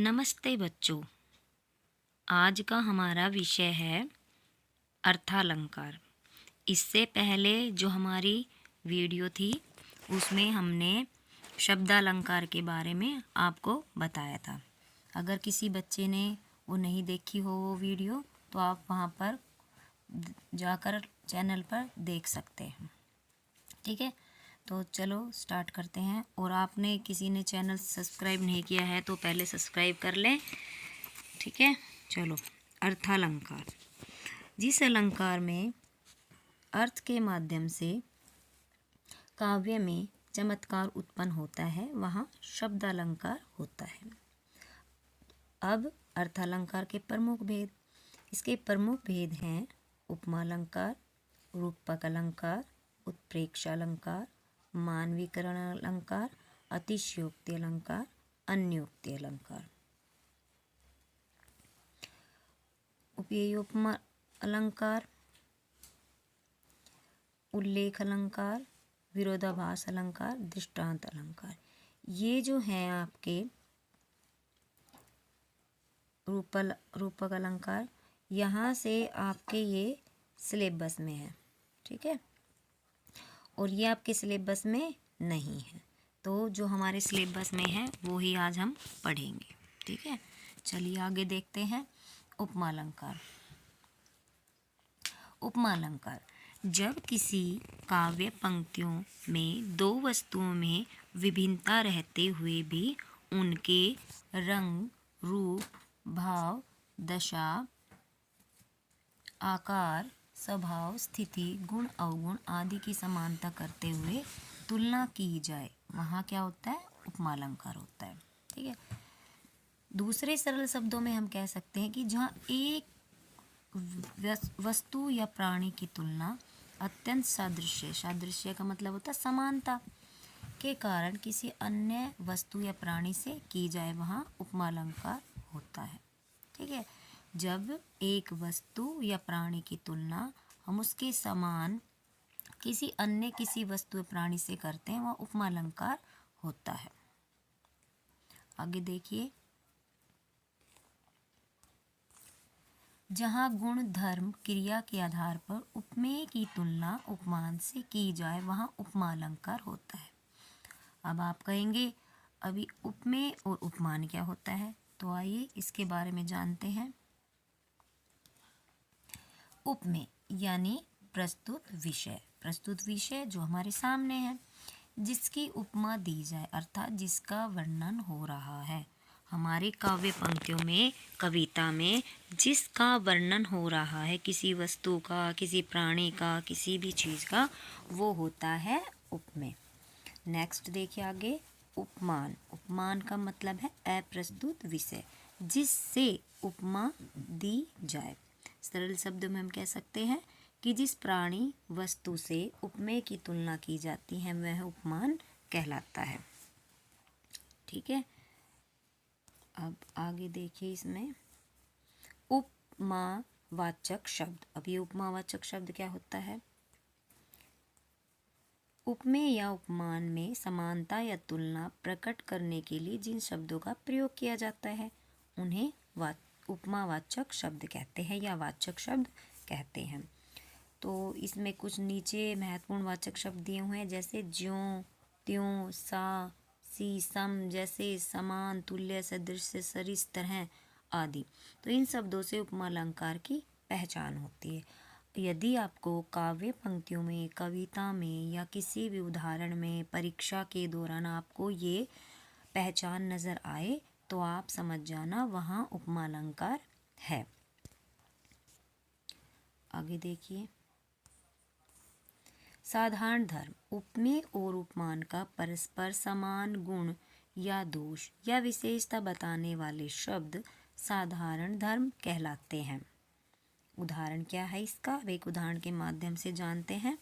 नमस्ते बच्चों। आज का हमारा विषय है अर्थालंकार। इससे पहले जो हमारी वीडियो थी उसमें हमने शब्दालंकार के बारे में आपको बताया था। अगर किसी बच्चे ने वो नहीं देखी हो वो वीडियो तो आप वहाँ पर जाकर चैनल पर देख सकते हैं। ठीक है, तो चलो स्टार्ट करते हैं। और आपने किसी ने चैनल सब्सक्राइब नहीं किया है तो पहले सब्सक्राइब कर लें। ठीक है, चलो। अर्थालंकार, जिस अलंकार में अर्थ के माध्यम से काव्य में चमत्कार उत्पन्न होता है वहाँ शब्दालंकार होता है। अब अर्थालंकार के प्रमुख भेद। इसके प्रमुख भेद हैं उपमालंकार, रूपक अलंकार, उत्प्रेक्षा अलंकार, मानवीकरण अलंकार, अतिशयोक्ति अलंकार, अन्योक्ति अलंकार। उपमेयोपमा अलंकार, उल्लेख अलंकार, विरोधाभास अलंकार, दृष्टांत अलंकार। ये जो हैं आपके रूपक अलंकार, यहाँ से आपके ये सिलेबस में है। ठीक है, और ये आपके सिलेबस में नहीं है, तो जो हमारे सिलेबस में है वो ही आज हम पढ़ेंगे। ठीक है, चलिए आगे देखते हैं। उपमालंकार। उपमालंकार, जब किसी काव्य पंक्तियों में दो वस्तुओं में विभिन्नता रहते हुए भी उनके रंग, रूप, भाव, दशा, आकार, स्वभाव, स्थिति, गुण, अवगुण आदि की समानता करते हुए तुलना की जाए, वहाँ क्या होता है? उपमालंकार होता है। ठीक है, दूसरे सरल शब्दों में हम कह सकते हैं कि जहाँ एक वस्तु या प्राणी की तुलना अत्यंत सादृश्य, सादृश्य का मतलब होता है समानता, के कारण किसी अन्य वस्तु या प्राणी से की जाए, वहाँ उपमालंकार होता है। ठीक है, जब एक वस्तु या प्राणी की तुलना हम उसके समान किसी वस्तु या प्राणी से करते हैं, वह उपमालंकार होता है। आगे देखिए, जहाँ गुण, धर्म, क्रिया के आधार पर उपमेय की तुलना उपमान से की जाए, वहाँ उपमालंकार होता है। अब आप कहेंगे अभी उपमेय और उपमान क्या होता है, तो आइए इसके बारे में जानते हैं। उपमेय यानी प्रस्तुत विषय जो हमारे सामने है, जिसकी उपमा दी जाए, अर्थात जिसका वर्णन हो रहा है। हमारे काव्य पंक्तियों में, कविता में जिसका वर्णन हो रहा है, किसी वस्तु का, किसी प्राणी का, किसी भी चीज़ का, वो होता है उपमेय। नेक्स्ट देखिए आगे, उपमान। उपमान का मतलब है अप्रस्तुत विषय, जिससे उपमा दी जाए। सरल शब्दों में हम कह सकते हैं कि जिस प्राणी वस्तु से उपमेय की तुलना की जाती है वह उपमान कहलाता है। ठीक है, अब आगे देखिए इसमें उपमावाचक शब्द। अब ये उपमावाचक शब्द क्या होता है? उपमेय या उपमान में समानता या तुलना प्रकट करने के लिए जिन शब्दों का प्रयोग किया जाता है उन्हें उपमावाचक शब्द कहते हैं या वाचक शब्द कहते हैं। तो इसमें कुछ नीचे महत्वपूर्ण वाचक शब्द दिए हुए हैं, जैसे ज्यों, त्यों, सा, सी, सम, जैसे, समान, तुल्य, सदृश, सरिस, तरह आदि। तो इन शब्दों से उपमालंकार की पहचान होती है। यदि आपको काव्य पंक्तियों में, कविता में या किसी भी उदाहरण में परीक्षा के दौरान आपको ये पहचान नज़र आए तो आप समझ जाना वहाँ उपमालंकार है। आगे देखिए, साधारण धर्म। उपमेय और उपमान का परस्पर समान गुण या दोष या विशेषता बताने वाले शब्द साधारण धर्म कहलाते हैं। उदाहरण क्या है इसका? अब एक उदाहरण के माध्यम से जानते हैं।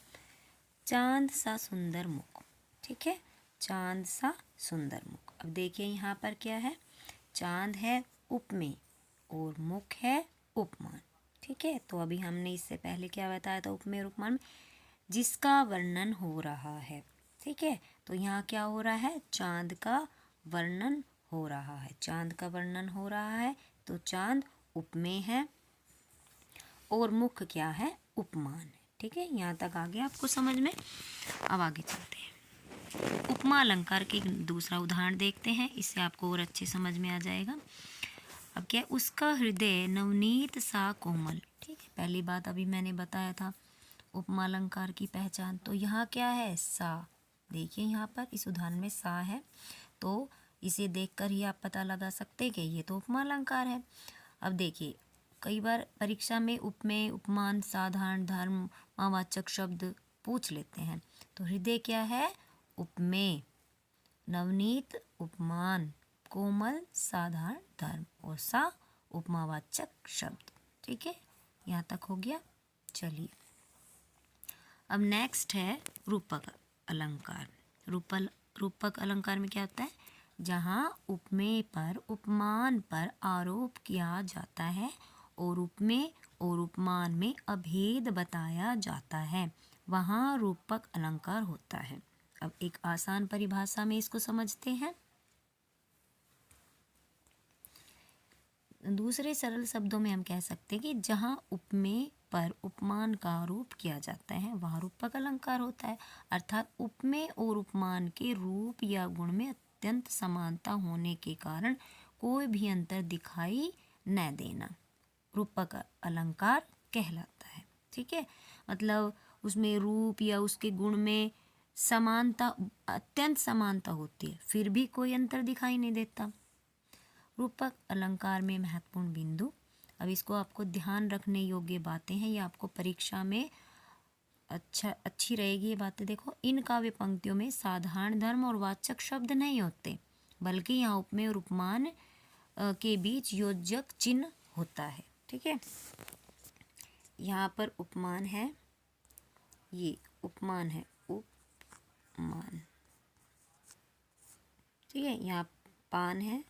चांद सा सुंदर मुख। ठीक है, चांद सा सुंदर मुख। अब देखिए यहाँ पर क्या है? चांद है उपमेय और मुख है उपमान। ठीक है, तो अभी हमने इससे पहले क्या बताया था? उपमेय और उपमान में जिसका वर्णन हो रहा है। ठीक है, तो यहाँ क्या हो रहा है? चांद का वर्णन हो रहा है, चांद का वर्णन हो रहा है, तो चांद उपमेय है और मुख्य क्या है, उपमान है। ठीक है, यहाँ तक आ गया आपको समझ में। अब आगे चलते हैं, उपमा अलंकार के दूसरा उदाहरण देखते हैं, इससे आपको और अच्छे समझ में आ जाएगा। अब क्या है, उसका हृदय नवनीत सा कोमल। ठीक है, पहली बात अभी मैंने बताया था उपमा अलंकार की पहचान, तो यहाँ क्या है, सा। देखिए यहाँ पर इस उदाहरण में सा है, तो इसे देखकर ही आप पता लगा सकते हैं कि ये तो उपमा अलंकार है। अब देखिए, कई बार परीक्षा में उपमेय, उपमान, साधारण, धर्म, वाचक शब्द पूछ लेते हैं। तो हृदय क्या है, उपमेय, नवनीत उपमान, कोमल साधारण धर्म, और सा उपमावाचक शब्द। ठीक है, यहाँ तक हो गया। चलिए अब नेक्स्ट है रूपक अलंकार। रूपक अलंकार में क्या होता है, जहाँ उपमेय पर उपमान पर आरोप किया जाता है और उपमेय और उपमान में अभेद बताया जाता है, वहाँ रूपक अलंकार होता है। अब एक आसान परिभाषा में इसको समझते हैं। दूसरे सरल शब्दों में हम कह सकते हैं कि जहाँ उपमेय पर उपमान का आरोप किया जाता है वहाँ रूपक अलंकार होता है, अर्थात उपमेय और उपमान के रूप या गुण में अत्यंत समानता होने के कारण कोई भी अंतर दिखाई न देना रूपक अलंकार कहलाता है। ठीक है, मतलब उसमें रूप या उसके गुण में समानता, अत्यंत समानता होती है, फिर भी कोई अंतर दिखाई नहीं देता। रूपक अलंकार में महत्वपूर्ण बिंदु, अब इसको आपको ध्यान रखने योग्य बातें हैं, ये आपको परीक्षा में अच्छी रहेगी ये बातें। देखो, इन काव्य पंक्तियों में साधारण धर्म और वाचक शब्द नहीं होते, बल्कि यहाँ उपमेय और उपमान के बीच योजक चिन्ह होता है। ठीक है, यहाँ पर उपमान है, ये उपमान है, उपमान। ठीक है, यहाँ पान है,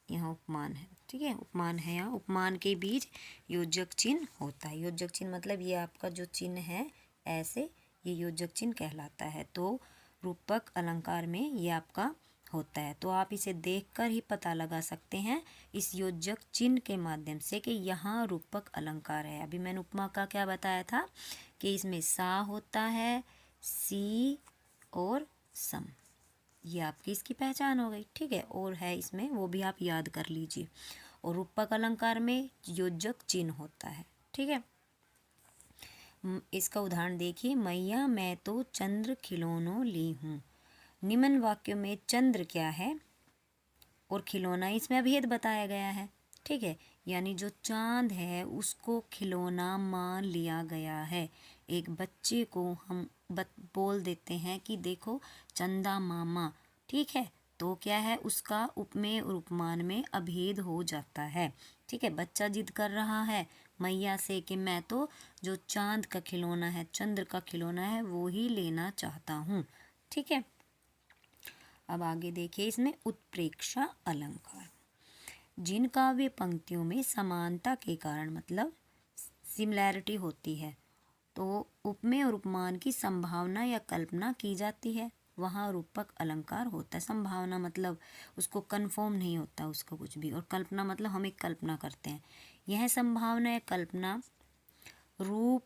यहाँ उपमान है। ठीक है, उपमान है, यहाँ उपमान के बीच योजक चिन्ह होता है। योजक चिन्ह मतलब ये आपका जो चिन्ह है ऐसे, ये योजक चिन्ह कहलाता है। तो रूपक अलंकार में ये आपका होता है, तो आप इसे देखकर ही पता लगा सकते हैं इस योजक चिन्ह के माध्यम से कि यहाँ रूपक अलंकार है। अभी मैंने उपमा का क्या बताया था कि इसमें सा होता है, सी और सम, ये आपकी इसकी पहचान हो गई। ठीक है, और है इसमें, वो भी आप याद कर लीजिए। और रूपक अलंकार में योजक चिन्ह होता है। ठीक है, इसका उदाहरण देखिए, मैया मैं तो चंद्र खिलौनों ली हूँ। निम्न वाक्यों में चंद्र क्या है और खिलौना, इसमें अभेद बताया गया है। ठीक है, यानी जो चांद है उसको खिलौना मान लिया गया है। एक बच्चे को हम बोल देते हैं कि देखो चंदा मामा, ठीक है, तो क्या है, उसका उपमेय और उपमान में अभेद हो जाता है। ठीक है, बच्चा जिद कर रहा है मैया से कि मैं तो जो चांद का खिलौना है, चंद्र का खिलौना है, वो ही लेना चाहता हूँ। ठीक है, अब आगे देखिए, इसमें उत्प्रेक्षा अलंकार। जिन काव्य पंक्तियों में समानता के कारण, मतलब सिमिलैरिटी होती है, तो उपमेय और उपमान की संभावना या कल्पना की जाती है, वहाँ रूपक अलंकार होता है। संभावना मतलब उसको कंफर्म नहीं होता उसको कुछ भी, और कल्पना मतलब हम एक कल्पना करते हैं। यह संभावना या कल्पना रूप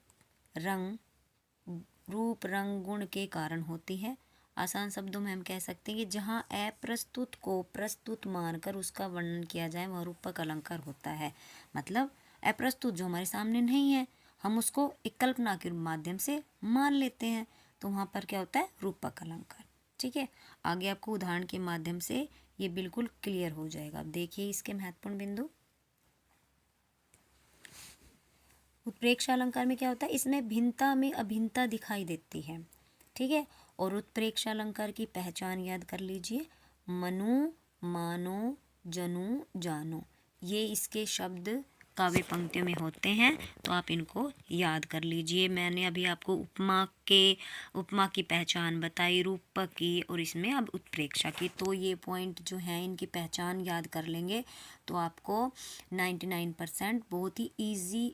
रंग गुण के कारण होती है। आसान शब्दों में हम कह सकते हैं कि जहाँ अप्रस्तुत को प्रस्तुत मानकर उसका वर्णन किया जाए वह रूपक अलंकार होता है। मतलब अप्रस्तुत जो हमारे सामने नहीं है, हम उसको एक कल्पना के माध्यम से मान लेते हैं, तो वहाँ पर क्या होता है, रूपक अलंकार। ठीक है, आगे आपको उदाहरण के माध्यम से ये बिल्कुल क्लियर हो जाएगा। अब देखिए इसके महत्वपूर्ण बिंदु। उत्प्रेक्षा अलंकार में क्या होता है, इसमें भिन्नता में अभिन्नता दिखाई देती है। ठीक है, और उत्प्रेक्षा अलंकार की पहचान याद कर लीजिए, मनु, मानो, जनु, जानो, ये इसके शब्द काव्य पंक्तियों में होते हैं, तो आप इनको याद कर लीजिए। मैंने अभी आपको उपमा की पहचान बताई, रूपक की, और इसमें अब उत्प्रेक्षा की, तो ये पॉइंट जो हैं इनकी पहचान याद कर लेंगे तो आपको 99% बहुत ही ईजी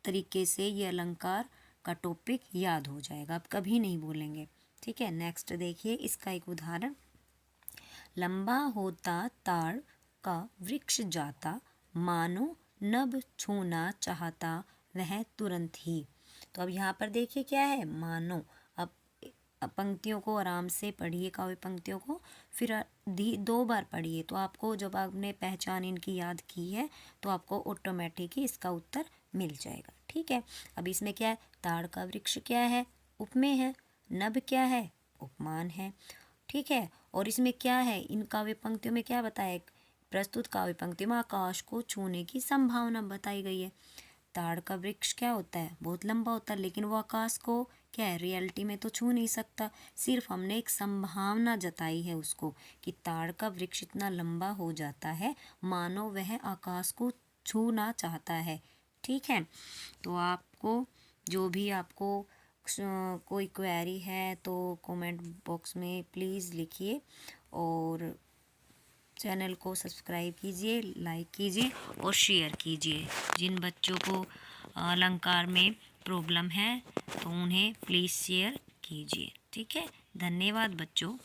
तरीके से ये अलंकार का टॉपिक याद हो जाएगा, आप कभी नहीं भूलेंगे। ठीक है, नेक्स्ट देखिए इसका एक उदाहरण। लंबा होता ताड़ का वृक्ष जाता, मानो नभ छूना चाहता वह तुरंत ही। तो अब यहाँ पर देखिए क्या है, मानो। अब पंक्तियों को आराम से पढ़िए, काव्य पंक्तियों को, फिर 2 बार पढ़िए, तो आपको जब आपने पहचान इनकी याद की है तो आपको ऑटोमेटिक ही इसका उत्तर मिल जाएगा। ठीक है। अब इसमें क्या है, ताड़ का वृक्ष क्या है, उपमेय है। नभ क्या है, उपमान है। ठीक है। और इसमें क्या है, इन काव्य पंक्तियों में क्या बताया, प्रस्तुत काव्य पंक्ति में आकाश को छूने की संभावना बताई गई है। ताड़ का वृक्ष क्या होता है, बहुत लंबा होता है, लेकिन वो आकाश को क्या है, रियलिटी में तो छू नहीं सकता। सिर्फ हमने एक संभावना जताई है उसको कि ताड़ का वृक्ष इतना लंबा हो जाता है मानो वह आकाश को छूना चाहता है। ठीक है। तो आपको जो भी आपको कोई क्वेरी है तो कमेंट बॉक्स में प्लीज़ लिखिए, और चैनल को सब्सक्राइब कीजिए, लाइक कीजिए और शेयर कीजिए। जिन बच्चों को अलंकार में प्रॉब्लम है तो उन्हें प्लीज़ शेयर कीजिए। ठीक है। धन्यवाद बच्चों।